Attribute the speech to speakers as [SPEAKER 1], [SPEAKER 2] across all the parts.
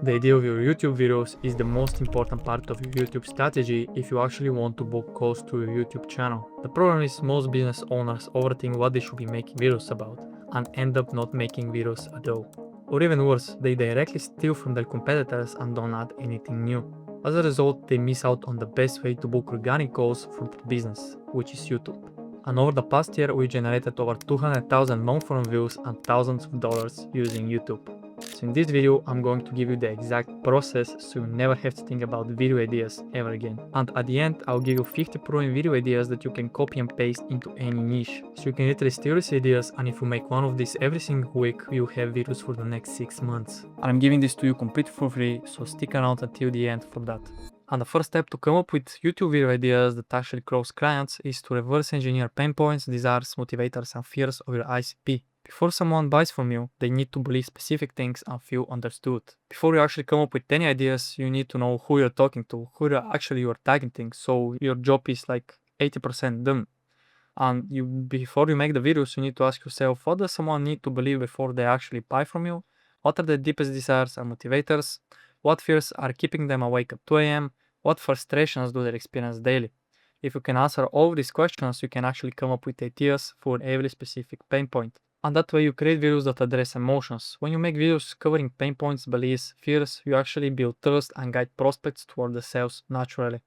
[SPEAKER 1] The idea of your YouTube videos is the most important part of your YouTube strategy if you actually want to book calls to your YouTube channel. The problem is most business owners overthink what they should be making videos about and end up not making videos at all. Or even worse, they directly steal from their competitors and don't add anything new. As a result, they miss out on the best way to book organic calls for their business, which is YouTube. And over the past year, we generated over 200,000 long-form views and thousands of dollars using YouTube. So in this video, I'm going to give you the exact process so you never have to think about video ideas ever again. And at the end, I'll give you 50 proven video ideas that you can copy and paste into any niche. So you can literally steal these ideas, and if you make one of these every single week, you'll have videos for the next 6 months. And I'm giving this to you completely for free, so stick around until the end for that. And the first step to come up with YouTube video ideas that actually close clients is to reverse engineer pain points, desires, motivators, and fears of your ICP. Before someone buys from you, they need to believe specific things and feel understood. Before you actually come up with any ideas, you need to know who you're talking to, who you're targeting, so your job is like 80% done. And before you make the videos, you need to ask yourself, what does someone need to believe before they actually buy from you? What are the deepest desires and motivators? What fears are keeping them awake at 2 a.m.? What frustrations do they experience daily? If you can answer all of these questions, you can actually come up with ideas for every specific pain point. And that way you create videos that address emotions. When you make videos covering pain points, beliefs, fears, you actually build trust and guide prospects toward the sales naturally.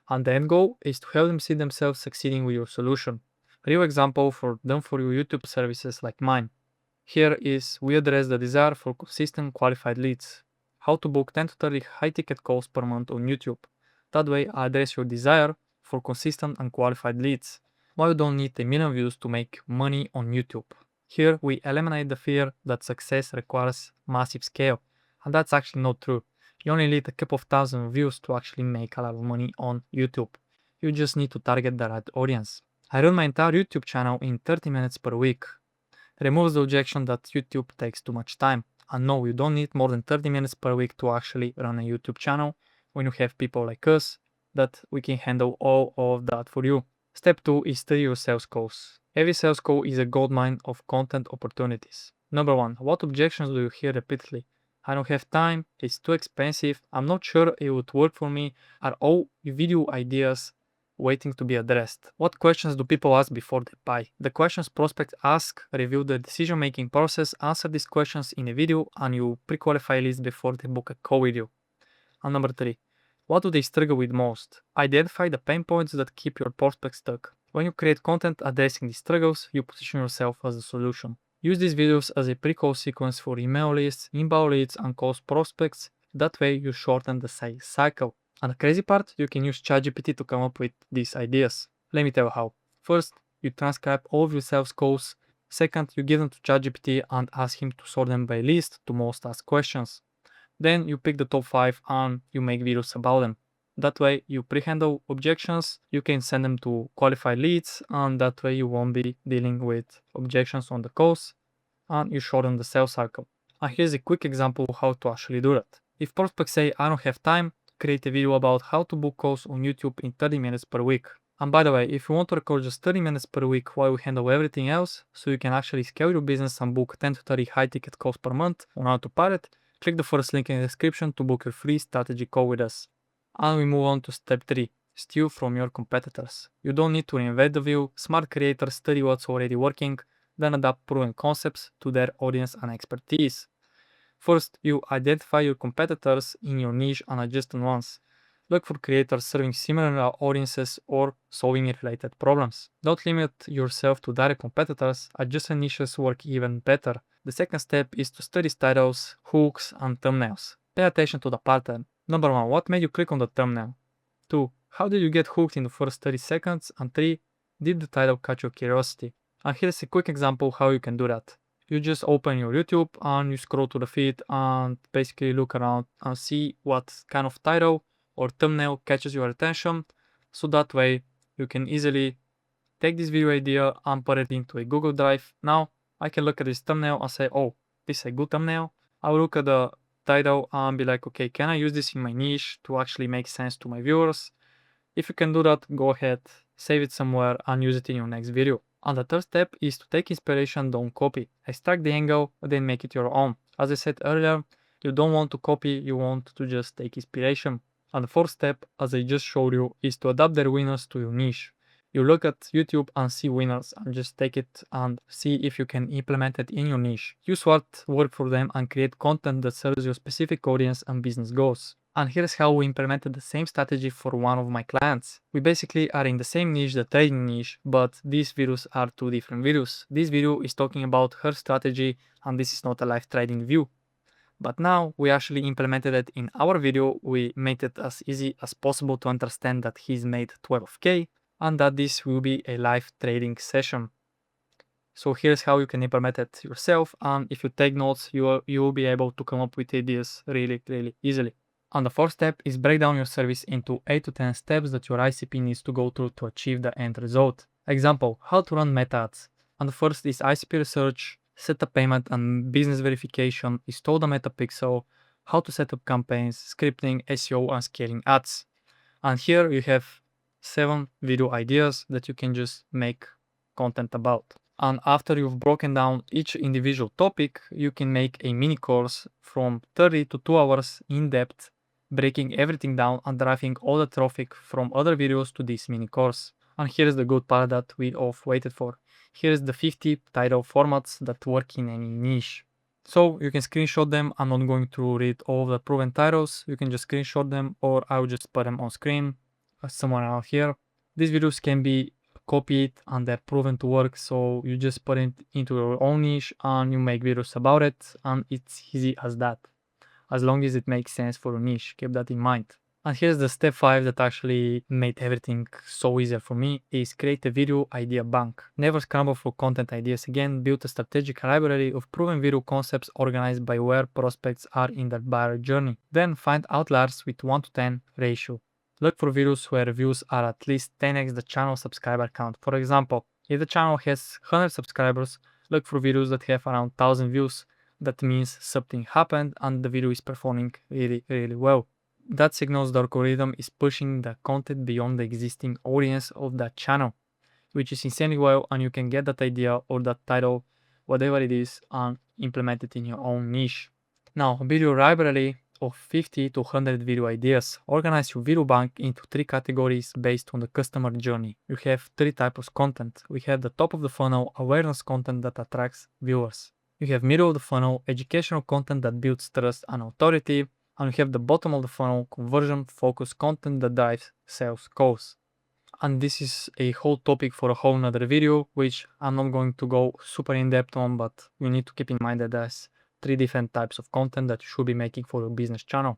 [SPEAKER 1] And the end goal is to help them see themselves succeeding with your solution. A real example for them for your YouTube services like mine. Here is we address the desire for consistent qualified leads. How to book 10 to 30 high ticket calls per month on YouTube. That way I address your desire for consistent and qualified leads. Why you don't need a million views to make money on YouTube. Here we eliminate the fear that success requires massive scale. And that's actually not true. You only need a couple of thousand views to actually make a lot of money on YouTube. You just need to target the right audience. I run my entire YouTube channel in 30 minutes per week. Removes the objection that YouTube takes too much time. And no, you don't need more than 30 minutes per week to actually run a YouTube channel when you have people like us that we can handle all of that for you. Step 2 is study your sales calls. Every sales call is a goldmine of content opportunities. Number 1. What objections do you hear repeatedly? I don't have time, it's too expensive, I'm not sure it would work for me, are all video ideas waiting to be addressed. What questions do people ask before they buy? The questions prospects ask reveal the decision-making process. Answer these questions in a video and you pre-qualify leads before they book a call with you. And number 3. What do they struggle with most? Identify the pain points that keep your prospects stuck. When you create content addressing these struggles, you position yourself as a solution. Use these videos as a pre-call sequence for email lists, inbound leads, and calls prospects. That way you shorten the sales cycle. And the crazy part, you can use ChatGPT to come up with these ideas. Let me tell you how. First, you transcribe all of your sales calls. Second, you give them to ChatGPT and ask him to sort them by list to most asked questions. Then you pick the top 5 and you make videos about them. That way you pre-handle objections, you can send them to qualified leads, and that way you won't be dealing with objections on the calls, and you shorten the sales cycle. And here's a quick example of how to actually do that. If prospects say, I don't have time, create a video about how to book calls on YouTube in 30 minutes per week. And by the way, if you want to record just 30 minutes per week while you handle everything else, so you can actually scale your business and book 10 to 30 high ticket calls per month on autopilot, click the first link in the description to book your free strategy call with us. And we move on to step 3. Steal from your competitors. You don't need to reinvent the wheel. Smart creators study what's already working, then adapt proven concepts to their audience and expertise. First, you identify your competitors in your niche and adjust them once. Look for creators serving similar audiences or solving related problems. Don't limit yourself to direct competitors, adjacent niches work even better. The second step is to study titles, hooks, and thumbnails. Pay attention to the pattern. Number 1. What made you click on the thumbnail? 2. How did you get hooked in the first 30 seconds? And 3. Did the title catch your curiosity? And here's a quick example how you can do that. You just open your YouTube and you scroll to the feed and basically look around and see what kind of title or thumbnail catches your attention, so that way you can easily take this video idea and put it into a Google Drive. Now I can look at this thumbnail and say, oh, this is a good thumbnail. I will look at the title and be like, okay, can I use this in my niche to actually make sense to my viewers? If you can do that, go ahead, save it somewhere and use it in your next video. And the third step is to take inspiration, don't copy. Extract the angle, then make it your own. As I said earlier, You don't want to copy, you want to just take inspiration. And the fourth step, as I just showed you, is to adapt their winners to your niche. You look at YouTube and see winners and just take it and see if you can implement it in your niche. Use what worked for them and create content that serves your specific audience and business goals. And here's how we implemented the same strategy for one of my clients. We basically are in the same niche, the trading niche, but these videos are two different videos. This video is talking about her strategy and this is not a live trading view. But now we actually implemented it in our video. We made it as easy as possible to understand that he's made 12K and that this will be a live trading session. So here's how you can implement it yourself, and if you take notes, you will be able to come up with ideas really easily. And the fourth step is break down your service into 8 to 10 steps that your ICP needs to go through to achieve the end result. Example, how to run meta ads. And the first is ICP research, set up payment and business verification, install the meta pixel, how to set up campaigns, scripting, SEO and scaling ads. And here you have 7 video ideas that you can just make content about. And after you've broken down each individual topic, you can make a mini course from 30 to 2 hours in depth, breaking everything down and driving all the traffic from other videos to this mini course. And here's the good part that we all waited for. Here's the 50 title formats that work in any niche. So you can screenshot them. I'm not going to read all of the proven titles. You can just screenshot them or I'll just put them on screen somewhere out here. These videos can be copied and they're proven to work, so you just put it into your own niche and you make videos about it, and it's easy as that, as long as it makes sense for your niche. Keep that in mind. And here's the step 5 that actually made everything so easier for me, is create a video idea bank. Never scramble for content ideas again. Build a strategic library of proven video concepts organized by where prospects are in their buyer journey. Then find outliers with 1 to 10 ratio. Look for videos where views are at least 10x the channel subscriber count. For example, if the channel has 100 subscribers, look for videos that have around 1000 views. That means something happened and the video is performing really well. That signals the algorithm is pushing the content beyond the existing audience of that channel, which is insanely well, and you can get that idea or that title, whatever it is, and implement it in your own niche. Now, video library of 50 to 100 video ideas. Organize your video bank into 3 categories based on the customer journey. You have 3 types of content. We have the top of the funnel, awareness content that attracts viewers. You have middle of the funnel, educational content that builds trust and authority. And you have the bottom of the funnel, conversion focused content that drives sales goals. And this is a whole topic for a whole nother video, which I'm not going to go super in depth on, but you need to keep in mind that there's 3 different types of content that you should be making for your business channel.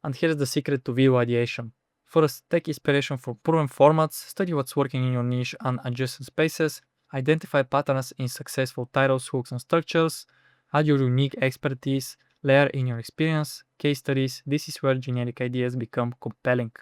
[SPEAKER 1] And here's the secret to video ideation. First, take inspiration from proven formats, study what's working in your niche and adjacent spaces, identify patterns in successful titles, hooks and structures, add your unique expertise, layer in your experience, case studies. This is where generic ideas become compelling.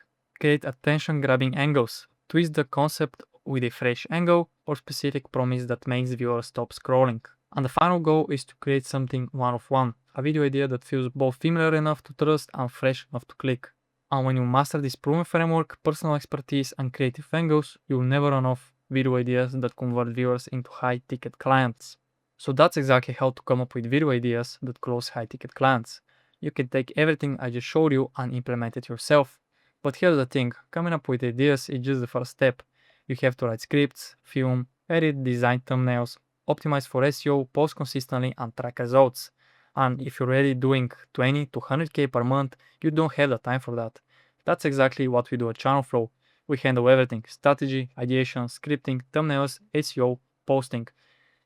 [SPEAKER 1] Create attention-grabbing angles. Twist the concept with a fresh angle or specific promise that makes viewers stop scrolling. And the final goal is to create something one of one, a video idea that feels both familiar enough to trust and fresh enough to click. And when you master this proven framework, personal expertise and creative angles, you will never run off video ideas that convert viewers into high-ticket clients. So that's exactly how to come up with video ideas that close high-ticket clients. You can take everything I just showed you and implement it yourself. But here's the thing, coming up with ideas is just the first step. You have to write scripts, film, edit, design thumbnails, optimize for SEO, post consistently and track results. And if you're already doing 20 to 100k per month, you don't have the time for that. That's exactly what we do at Channel Flow. We handle everything: strategy, ideation, scripting, thumbnails, SEO, posting.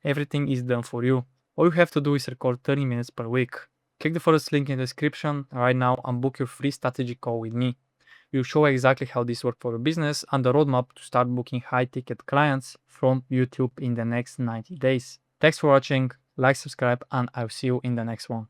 [SPEAKER 1] Everything is done for you. All you have to do is record 30 minutes per week. Click the first link in the description right now and book your free strategy call with me. We'll show exactly how this works for your business and the roadmap to start booking high-ticket clients from YouTube in the next 90 days. Thanks for watching, like, subscribe, and I'll see you in the next one.